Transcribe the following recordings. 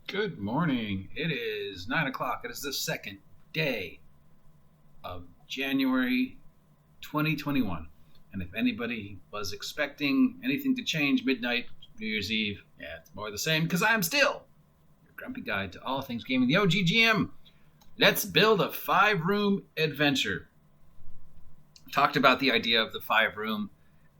Good morning. It is 9 o'clock. It is the second day of January 2021. And if anybody was expecting anything to change midnight, New Year's Eve, it's more of the same because I'm still your grumpy guide to all things gaming, the OGGM. Let's build a 5-room adventure. Talked about the idea of the 5-room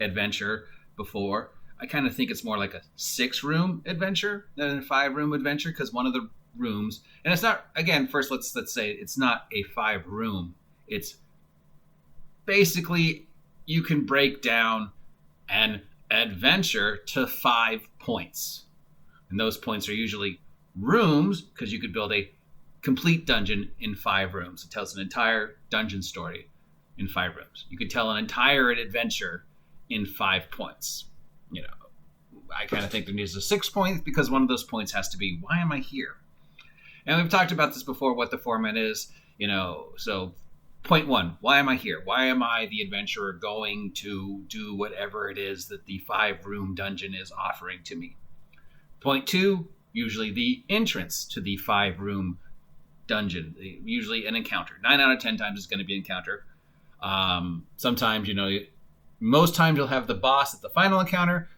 adventure before. I kind of think it's more like a 6-room adventure than a 5-room adventure because one of the rooms, and it's not, again, first let's say it's not a 5-room. It's basically you can break down an adventure to 5 points. And those points are usually rooms because you could build a complete dungeon in 5 rooms. It tells an entire dungeon story in 5 rooms. You could tell an entire adventure in 5 points. You know, I kind of think there needs a 6 point because one of those points has to be, why am I here? And we've talked about this before, what the format is, so point 1, why am I here? Why am I the adventurer going to do whatever it is that the 5-room dungeon is offering to me? Point 2, usually the entrance to the 5-room dungeon, usually an encounter. 9 out of 10 times it's going to be an encounter. Sometimes, most times you'll have the boss at the final encounter,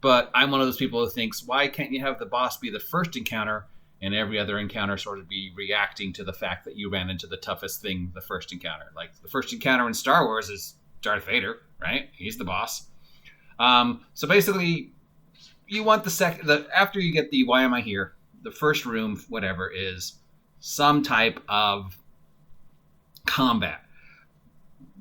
but I'm one of those people who thinks, why can't you have the boss be the first encounter and every other encounter sort of be reacting to the fact that you ran into the toughest thing the first encounter? Like the first encounter in Star Wars is Darth Vader, right? He's the boss. So basically, you want after you get the why am I here, the first room, whatever, is some type of combat.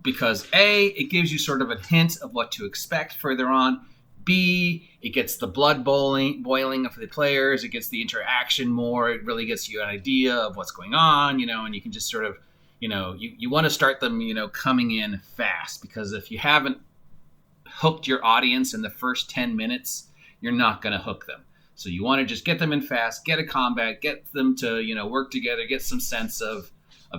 Because A, it gives you sort of a hint of what to expect further on. B, it gets the blood boiling for the players. It gets the interaction more. It really gets you an idea of what's going on, and you can just sort of, you want to start them, coming in fast. Because if you haven't hooked your audience in the first 10 minutes, you're not going to hook them. So you want to just get them in fast, get a combat, get them to, work together, get some sense of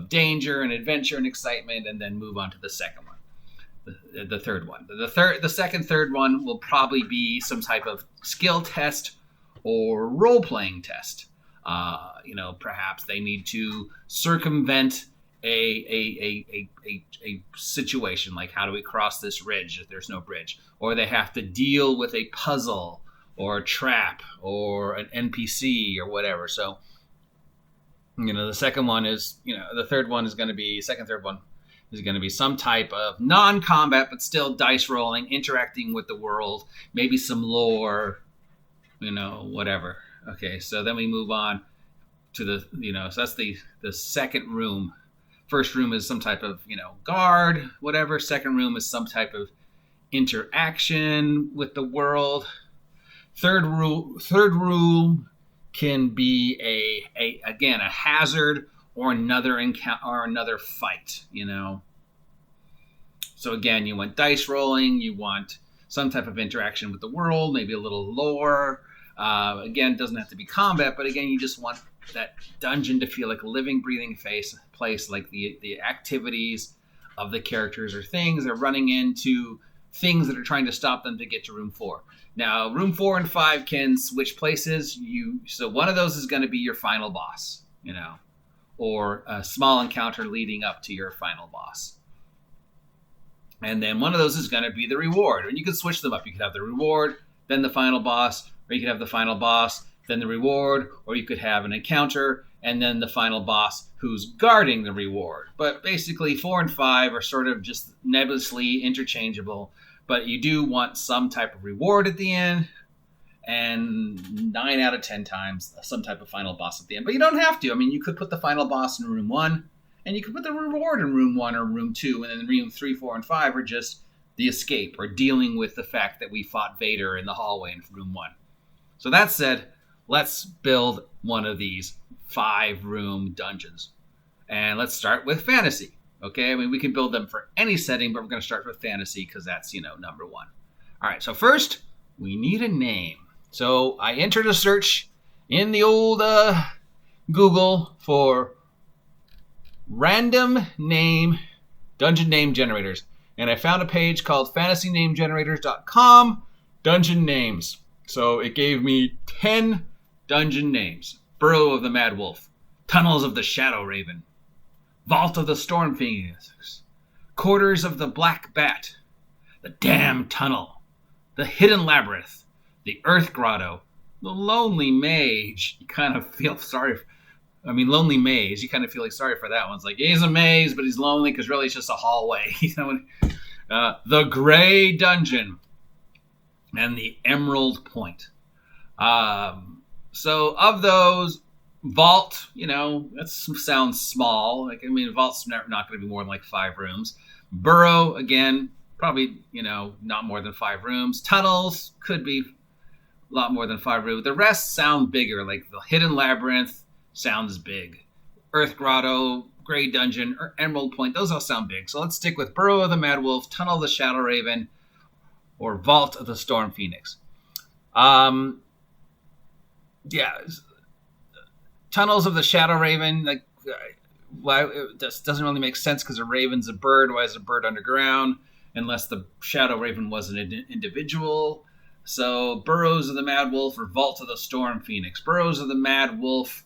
danger and adventure and excitement, and then move on to the second one, the third one. The third one will probably be some type of skill test or role-playing test. Perhaps they need to circumvent a situation, like how do we cross this ridge if there's no bridge, or they have to deal with a puzzle or a trap or an NPC or whatever. So the second one is, the third one is going to be, third one is going to be some type of non-combat, but still dice rolling, interacting with the world, maybe some lore, whatever. Okay, so then we move on to so that's the second room. First room is some type of, guard, whatever. Second room is some type of interaction with the world. Third room can be a hazard or another fight, So again, you want dice rolling, you want some type of interaction with the world, maybe a little lore. Again, it doesn't have to be combat, but again, you just want that dungeon to feel like a living, breathing place, like the activities of the characters or things they're running into, things that are trying to stop them to get to room 4. Now, room 4 and 5 can switch places. So one of those is going to be your final boss, or a small encounter leading up to your final boss. And then one of those is going to be the reward. And you can switch them up. You could have the reward, then the final boss, or you could have the final boss, then the reward, or you could have an encounter, and then the final boss who's guarding the reward. But basically, 4 and 5 are sort of just nebulously interchangeable. But you do want some type of reward at the end, and 9 out of 10 times some type of final boss at the end. But you don't have to. I mean, you could put the final boss in room 1, and you could put the reward in room 1 or room 2, and then room 3, 4, and 5 are just the escape or dealing with the fact that we fought Vader in the hallway in room 1. So that said, let's build one of these 5-room dungeons. And let's start with fantasy. Okay, I mean, we can build them for any setting, but we're going to start with fantasy because that's, number 1. All right, so first, we need a name. So I entered a search in the old Google for random name dungeon name generators. And I found a page called fantasynamegenerators.com dungeon names. So it gave me 10 dungeon names. Burrow of the Mad Wolf, Tunnels of the Shadow Raven, Vault of the Storm Phoenix, Quarters of the Black Bat, the Damned Tunnel, the Hidden Labyrinth, the Earth Grotto, the Lonely Mage. You kind of feel sorry. Lonely Maze. You kind of feel like sorry for that one. It's like, he's a maze, but he's lonely because really it's just a hallway. The Gray Dungeon, and the Emerald Point. So of those, Vault, that sounds small. Vault's not going to be more than like 5 rooms. Burrow, again, probably, not more than 5 rooms. Tunnels could be a lot more than 5 rooms. The rest sound bigger, like the Hidden Labyrinth sounds big. Earth Grotto, Gray Dungeon, or Emerald Point, those all sound big. So let's stick with Burrow of the Mad Wolf, Tunnel of the Shadow Raven, or Vault of the Storm Phoenix. Tunnels of the Shadow Raven, why it doesn't really make sense because a raven's a bird. Why is a bird underground? Unless the Shadow Raven was an individual. So Burrows of the Mad Wolf or Vault of the Storm Phoenix. Burrows of the Mad Wolf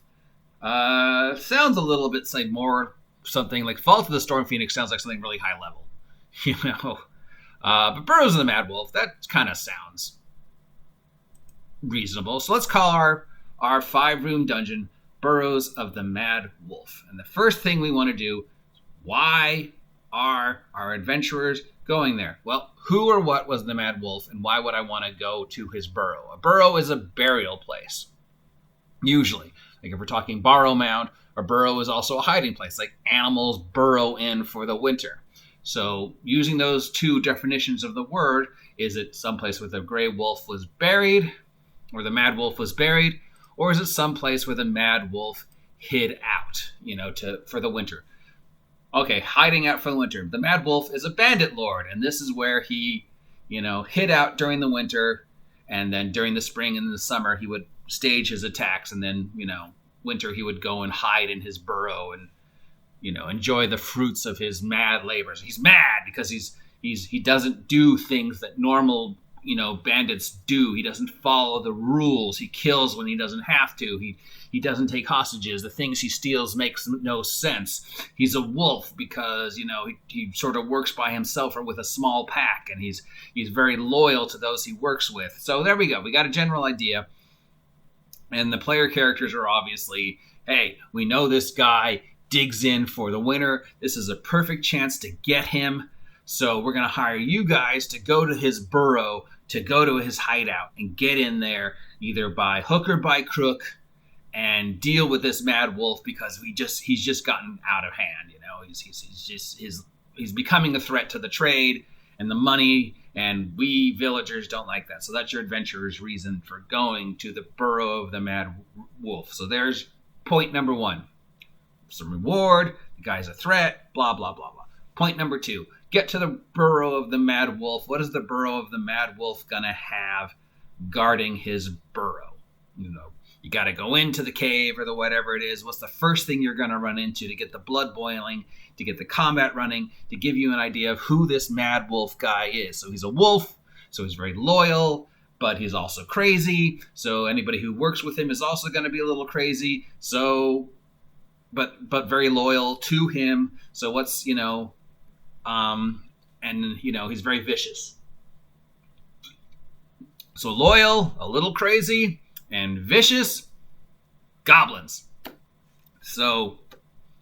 sounds a little bit more something like Vault of the Storm Phoenix sounds like something really high level, But Burrows of the Mad Wolf, that kind of sounds reasonable. So let's call our 5-room dungeon Burrows of the Mad Wolf. And the first thing we want to do, why are our adventurers going there? Well, who or what was the Mad Wolf, and why would I want to go to his burrow? A burrow is a burial place, usually. Like if we're talking Borrow Mound, a burrow is also a hiding place, like animals burrow in for the winter. So using those 2 definitions of the word, is it someplace where the gray wolf was buried, or the Mad Wolf was buried, or is it someplace where the Mad Wolf hid out, for the winter? Okay, hiding out for the winter. The Mad Wolf is a bandit lord, and this is where he, hid out during the winter, and then during the spring and the summer, he would stage his attacks, and then, winter he would go and hide in his burrow and, enjoy the fruits of his mad labors. He's mad because he doesn't do things that normal bandits do. He doesn't follow the rules. He kills when he doesn't have to. He doesn't take hostages. The things he steals makes no sense. He's a wolf because, he sort of works by himself or with a small pack, and he's very loyal to those he works with. So there we go. We got a general idea. And the player characters are obviously, hey, we know this guy digs in for the winter. This is a perfect chance to get him. So we're going to hire you guys to go to his burrow, to go to his hideout and get in there either by hook or by crook and deal with this Mad Wolf because he's just gotten out of hand. He's becoming a threat to the trade and the money, and we villagers don't like that. So that's your adventurer's reason for going to the burrow of the Mad Wolf. So there's point number 1. Some reward, the guy's a threat, blah, blah, blah, blah. Point number 2. Get to the burrow of the Mad Wolf. What is the burrow of the Mad Wolf going to have guarding his burrow? You got to go into the cave or the whatever it is. What's the first thing you're going to run into to get the blood boiling, to get the combat running, to give you an idea of who this Mad Wolf guy is? So he's a wolf, so he's very loyal, but he's also crazy. So anybody who works with him is also going to be a little crazy. So, but very loyal to him. So what's, he's very vicious. So loyal, a little crazy, and vicious, goblins. So,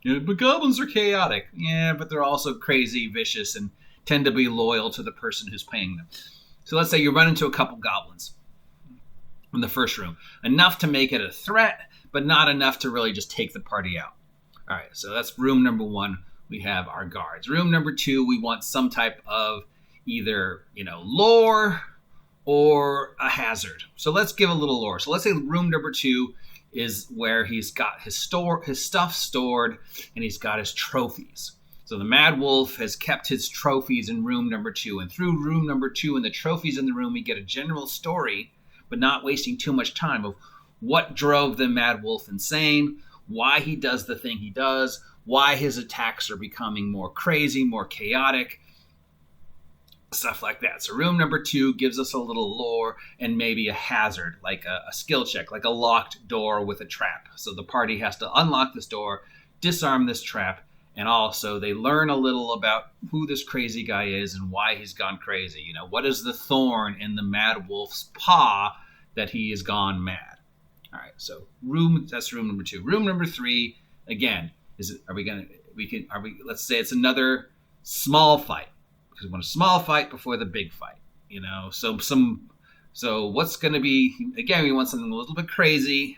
but goblins are chaotic. Yeah, but they're also crazy, vicious, and tend to be loyal to the person who's paying them. So let's say you run into a couple goblins in the first room. Enough to make it a threat, but not enough to really just take the party out. All right, so that's room number 1. We have our guards. Room number 2, we want some type of either, lore or a hazard. So let's give a little lore. So let's say room number 2 is where he's got his stuff stored, and he's got his trophies. So the Mad Wolf has kept his trophies in room number 2. And through room number 2 and the trophies in the room, we get a general story, but not wasting too much time, of what drove the Mad Wolf insane, why he does the thing he does, why his attacks are becoming more crazy, more chaotic. stuff like that. So room number 2 gives us a little lore and maybe a hazard, like a skill check, like a locked door with a trap. So the party has to unlock this door, disarm this trap, and also they learn a little about who this crazy guy is and why he's gone crazy. You know, what is the thorn in the mad wolf's paw that he has gone mad? All right, so that's room number 2. Room number 3, again, let's say it's another small fight. Because we want a small fight before the big fight, you know. So what's going to be, again, we want something a little bit crazy,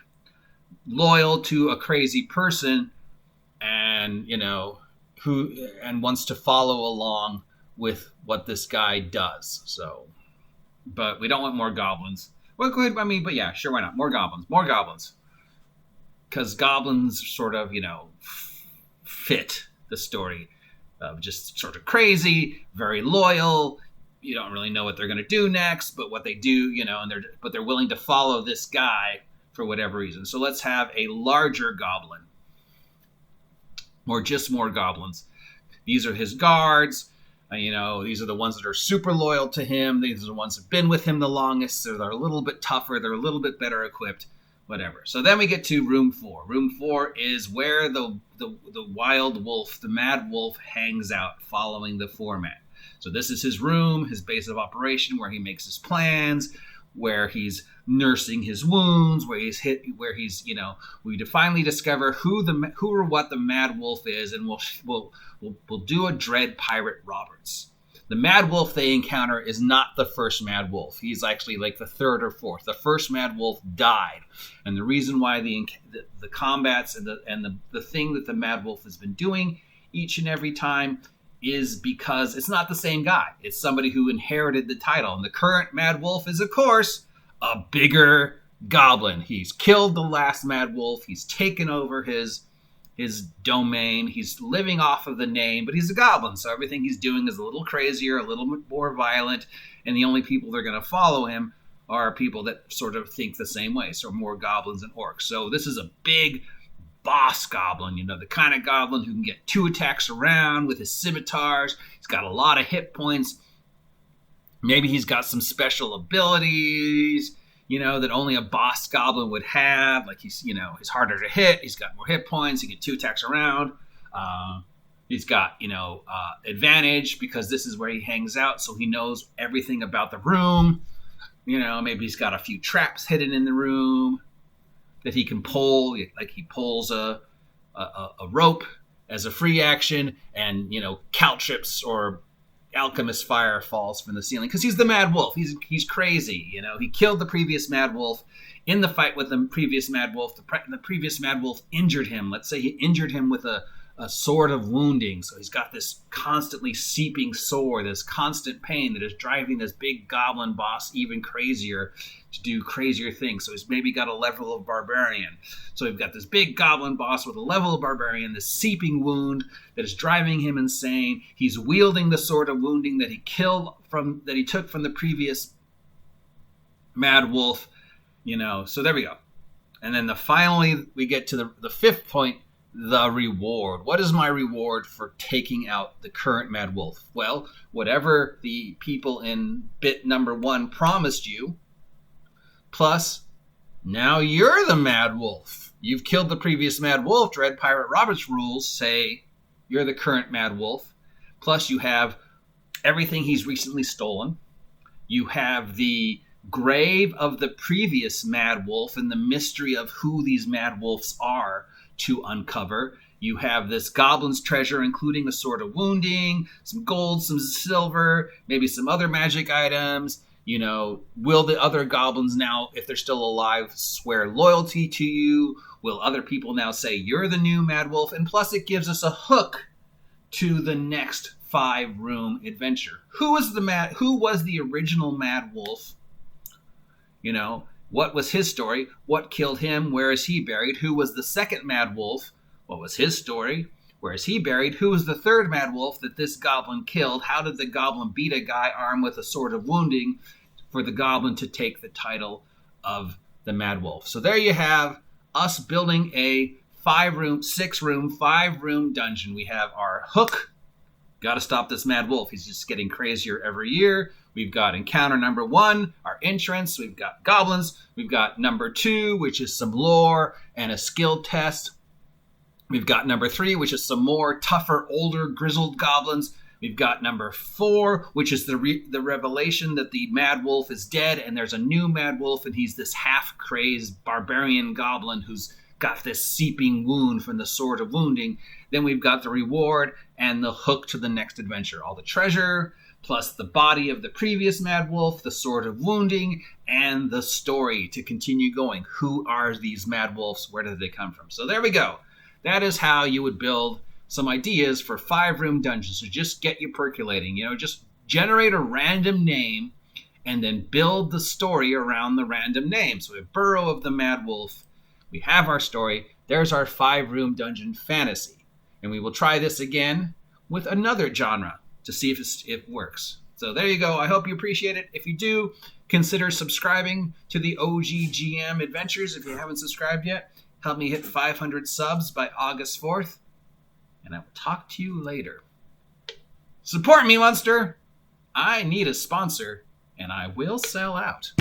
loyal to a crazy person, and and wants to follow along with what this guy does. So, but we don't want more goblins. Well, good. I mean, but yeah, sure, why not? More goblins, because goblins sort of fit the story. Just sort of crazy, very loyal. You don't really know what they're going to do next, but what they do, but they're willing to follow this guy for whatever reason. So let's have a larger goblin, or just more goblins. These are his guards. These are the ones that are super loyal to him. These are the ones that have been with him the longest. So they're a little bit tougher. They're a little bit better equipped. Whatever. So then we get to room 4. Room 4 is where the wild wolf, the mad wolf, hangs out following the format. So this is his room, his base of operation, where he makes his plans, where he's nursing his wounds, we finally discover who or what the mad wolf is, and we'll do a Dread Pirate Roberts. The mad wolf they encounter is not the first mad wolf. He's actually like the 3rd or 4th. The first mad wolf died. And the reason why the combats and the thing that the mad wolf has been doing each and every time is because it's not the same guy. It's somebody who inherited the title. And the current mad wolf is, of course, a bigger goblin. He's killed the last mad wolf. He's taken over his domain. He's living off of the name, but he's a goblin, so everything he's doing is a little crazier, a little bit more violent, and the only people that are going to follow him are people that sort of think the same way, so more goblins and orcs. So this is a big boss goblin, the kind of goblin who can get 2 attacks around with his scimitars. He's got a lot of hit points. Maybe he's got some special abilities, that only a boss goblin would have. Like he's harder to hit. He's got more hit points. He can 2 attacks around. He's got, advantage because this is where he hangs out. So he knows everything about the room. Maybe he's got a few traps hidden in the room that he can pull. Like he pulls a rope as a free action, and, caltrips or alchemist fire falls from the ceiling because he's the mad wolf. He's crazy. He killed the previous mad wolf in the fight with the previous mad wolf. The previous mad wolf injured him. Let's say he injured him with a sword of wounding. So he's got this constantly seeping sore, this constant pain that is driving this big goblin boss even crazier to do crazier things. So he's maybe got a level of barbarian. So we've got this big goblin boss with a level of barbarian, this seeping wound that is driving him insane. He's wielding the sword of wounding that he took from the previous mad wolf, So there we go. And then finally we get to the 5th point, the reward. What is my reward for taking out the current mad wolf? Well, whatever the people in bit number 1 promised you, plus now you're the mad wolf. You've killed the previous mad wolf. Dread Pirate Roberts rules say you're the current mad wolf. Plus you have everything he's recently stolen. You have the grave of the previous mad wolf and the mystery of who these mad wolves are to uncover. You have this goblin's treasure, including a sword of wounding, some gold, some silver, maybe some other magic items. Will the other goblins now, if they're still alive, swear loyalty to you? Will other people now say you're the new mad wolf? And plus it gives us a hook to the next 5-room adventure. Who was the original mad wolf? What was his story? What killed him? Where is he buried? Who was the second mad wolf? What was his story? Where is he buried? Who was the 3rd mad wolf that this goblin killed? How did the goblin beat a guy armed with a sword of wounding for the goblin to take the title of the mad wolf? So there you have us building a 5-room, 6-room, 5-room dungeon. We have our hook Got to stop this mad wolf. He's just getting crazier every year. We've got encounter number 1, our entrance. We've got goblins. We've got number 2, which is some lore and a skill test. We've got number 3, which is some more tougher, older, grizzled goblins. We've got number 4, which is the revelation that the mad wolf is dead, and there's a new mad wolf, and he's this half-crazed barbarian goblin who's got this seeping wound from the sword of wounding. Then we've got the reward and the hook to the next adventure. All the treasure, plus the body of the previous mad wolf, the sword of wounding, and the story to continue going. Who are these mad wolves? Where did they come from? So there we go. That is how you would build some ideas for 5-room dungeons. So just get you percolating. Just generate a random name and then build the story around the random name. So we have Burrow of the Mad Wolf. We have our story. There's our 5-room dungeon fantasy. And we will try this again with another genre to see if it works. So there you go. I hope you appreciate it. If you do, consider subscribing to the OGGM Adventures if you haven't subscribed yet. Help me hit 500 subs by August 4th. And I will talk to you later. Support me, Munster! I need a sponsor, and I will sell out.